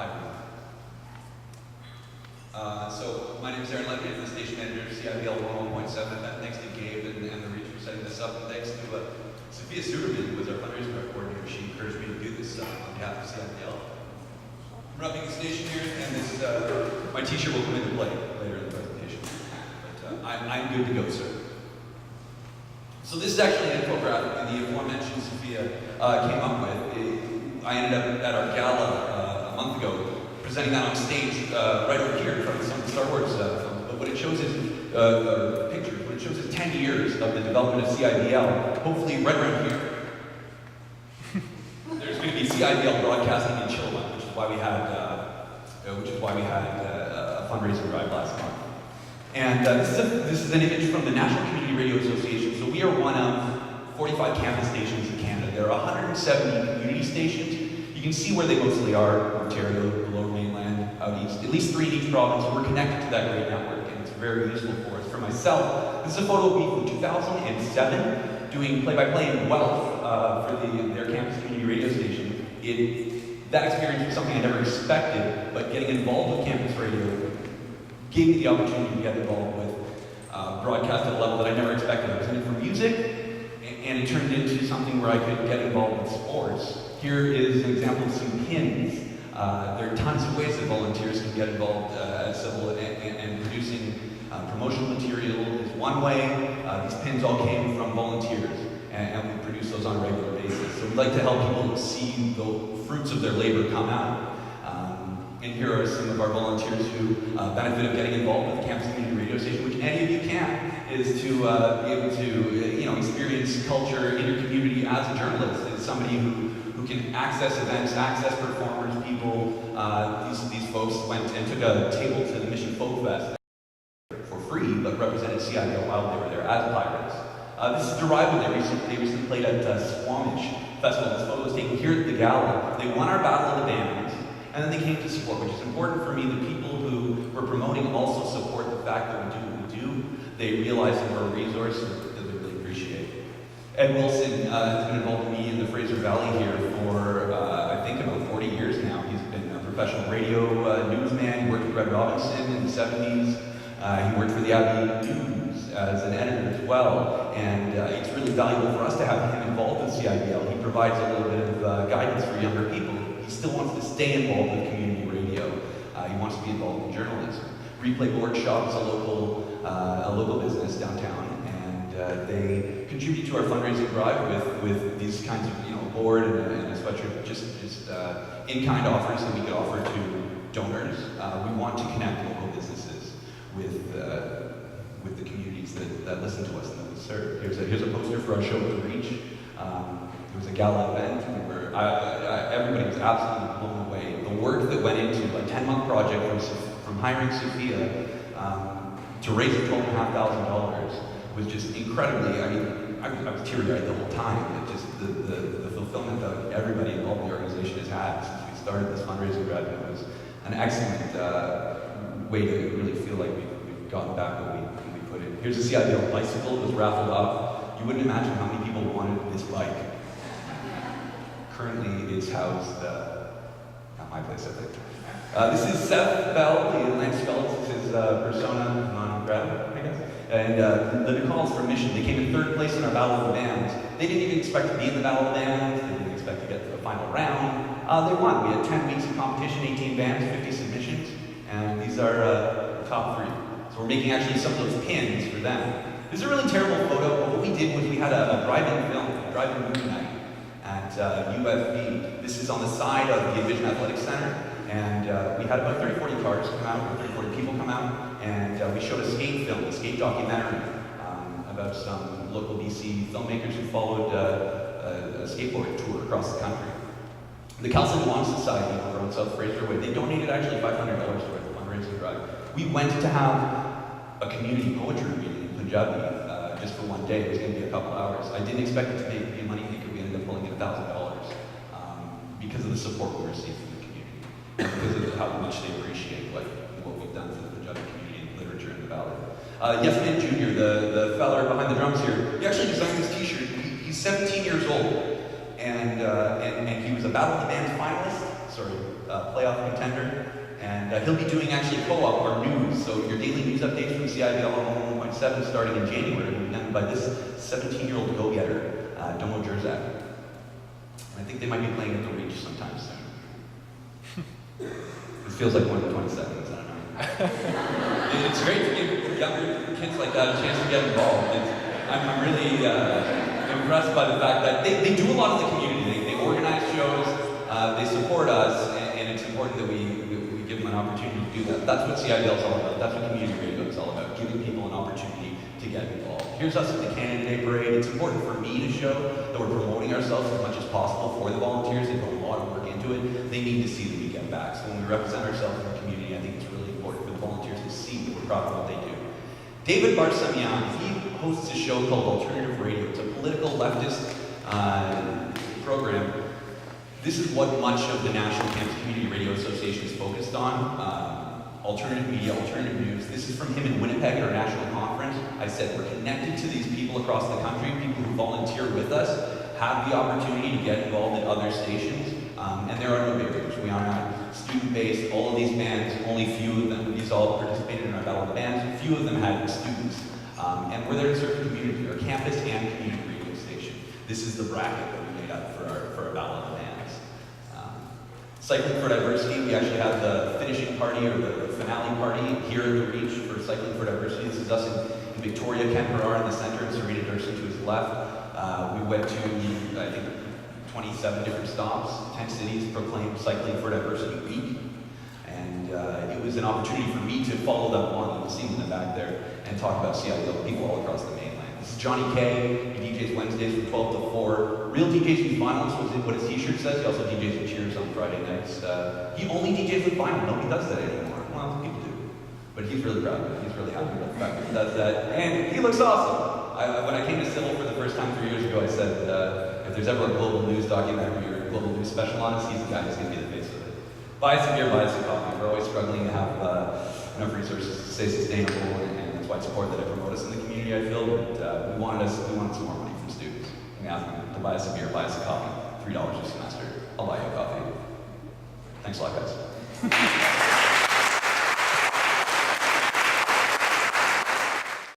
Hi, everyone. So my name is Levy. I'm the station manager of CIBL 101.7. Thanks to Gabe and the Reach for setting this up, and thanks to Sophia Suderman, who was our fundraising coordinator. She encouraged me to do this on behalf of CIBL. I'm repping the station here, and this my T-shirt will come into play later in the presentation. But I'm good to go, sir. So this is actually an infographic that the aforementioned Sophia came up with. I ended up at our gala a month ago, presenting that on stage right over here in front of some of the Star Wars films. But what it shows is pictures. What it shows is 10 years of the development of CIBL. Hopefully, right around here, there's going to be CIBL broadcasting in Chilliwack, which is why we had a fundraising drive last month. And this is an image from the National Community Radio Association. So we are one of 45 campus stations in Canada. There are 170 community stations. You can see where they mostly are: Ontario, the Lower Mainland, out east. At least 3 in each province. We're connected to that great network, and it's very useful for us. For myself, this is a photo of me from 2007 doing play-by-play in Guelph for their campus community radio station. That experience was something I never expected, but getting involved with campus radio gave me the opportunity to get involved with broadcast at a level that I never expected. I was in it for music, and it turned into something where I could get involved with sports. Here is an example of some pins. There are tons of ways that volunteers can get involved at Civil, and producing promotional material is one way. These pins all came from volunteers, and we produce those on a regular basis. So we'd like to help people see the fruits of their labor come out. And here are some of our volunteers who benefit of getting involved with the campus community radio station, which any of you can, is to be able to experience culture in your community as a journalist, as somebody who can access events, access performers, people. These folks went and took a table to the Mission Folk Fest for free, but represented CIBL while they were there as pirates. This is derived when they recently played at Squamish Festival. This photo was taken here at the gala. They won our Battle of the Bands, and then they came to support, which is important for me. The people who we're promoting also support the fact that we do what we do. They realize that we're a resource that they really appreciate. Ed Wilson has been involved with me in the Fraser Valley here for, I think, about 40 years now. He's been a professional radio newsman. He worked with Red Robinson in the 70s. He worked for the Abbey News as an editor as well. And it's really valuable for us to have him involved with CIBL. He provides a little bit of guidance for younger people. He still wants to stay involved with community radio. He wants to be involved in journalism. Replay Board Shop is a local business downtown, and they contribute to our fundraising drive with these kinds of board and a sweatshirt, just in-kind offers that we could offer to donors. We want to connect local businesses with the communities that listen to us and that we serve. Here's a poster for our show with Reach. It was a gala event where everybody was absolutely blown away. The work that went into a 10-month project from hiring Sophia to raise $12,500 was just incredibly, I was teary-eyed the whole time. Just the fulfillment that everybody involved in the organization has had since we started this fundraising drive. It was an excellent way to really feel like we've gotten back what we put in. Here's a CIBL bicycle that was raffled off. You wouldn't imagine how many people wanted this bike. Currently, it's housed at my place, I think. This is Seth Bell, the Lance Fellows. This is persona non grata, I guess. And the Nicalls from Mission. They came in 3rd place in our Battle of the Bands. They didn't even expect to be in the Battle of the Bands. They didn't expect to get to the final round. They won. We had 10 weeks of competition, 18 bands, 50 submissions, and these are the top 3. So we're making actually some of those pins for them. This is a really terrible photo, but what we did was we had a drive-in film, a drive-in movie night at UFB. This is on the side of the Envision Athletic Center, and we had about 30-40 cars come out, or 30-40 people come out, and we showed a skate film, a skate documentary about some local BC filmmakers who followed a skateboard tour across the country. The Khalsa Nuance Society over on South Fraser Way, they donated actually $500 towards the fundraising drive. We went to have a community poetry reading in Punjabi just for one day. It was going to be a couple hours. I didn't expect it to be a money maker. We ended up pulling in $1,000 because of the support we received from the community, and because of how much they appreciate what we've done for the Punjabi community and literature in the valley. Yes Man Jr., the fella behind the drums here, he actually designed this T-shirt. He's 17 years old, and he was a Battle of the Bands finalist. Sorry, playoff contender. And he'll be doing actually co-op our news. So your daily news updates from CIBL on 101.7 starting in January will be done by this 17-year-old go-getter, Domo Jerzak. I think they might be playing at the Reach sometime soon. It feels like one of the 27s, I don't know. It's great to give younger kids like that a chance to get involved. I'm really impressed by the fact that they do a lot of the community. They organize shows, they support us, and it's important that we give them an opportunity to do that. That's what CIBL is all about. That's what community radio is all about, giving people an opportunity to get involved. Here's us at the Canada Day Parade. It's important for me to show that we're promoting ourselves as much as possible for the volunteers. They put a lot of work into it. They need to see that we get back. So when we represent ourselves in the community, I think it's really important for the volunteers to see that we're proud of what they do. David Barsamian, he hosts a show called Alternative Radio. It's a political leftist program. This is what much of the National Campus Community Radio Association is focused on. Alternative media, alternative news. This is from him in Winnipeg at our national conference. I said we're connected to these people across the country, people who volunteer with us, have the opportunity to get involved in other stations, and there are no barriers. We are not student-based. All of these bands, only few of them, these all participated in our Battle of the Bands, few of them had students. And we're there to serve the community, our campus and community radio station. This is the bracket that we made up for our Battle of the Bands. Cycling for Diversity, we actually have the finishing party or the finale party here at the Reach for Cycling for Diversity. This is us in Victoria, Ken Perar in the center, and Serena Durson to his left. We went to, I think, 27 different stops, 10 cities proclaimed Cycling for Diversity Week. And it was an opportunity for me to follow them along, you can see them in the back there, and talk about CIBL people all across the mainland. This is Johnny K. He DJs Wednesdays from 12 to 4. Real DJs with vinyls was what his t-shirt says. He also DJs with Cheers on Friday nights. He only DJs with vinyl. Nobody does that anymore. Well, people do. But he's really proud of it. He's really happy about the fact that he does that. And he looks awesome. When I came to Civil for the first time 3 years ago, I said, if there's ever a global news documentary or a global news special on us, he's the guy who's going to be the face of it. Buy us a beer, buy us a coffee. We're always struggling to have enough resources to stay sustainable, and that's why it's important that I promote us in the community, I feel. But we wanted some more money from students. We asked them to buy us a beer, buy us a coffee. $3 a semester. I'll buy you a coffee. Thanks a lot, guys.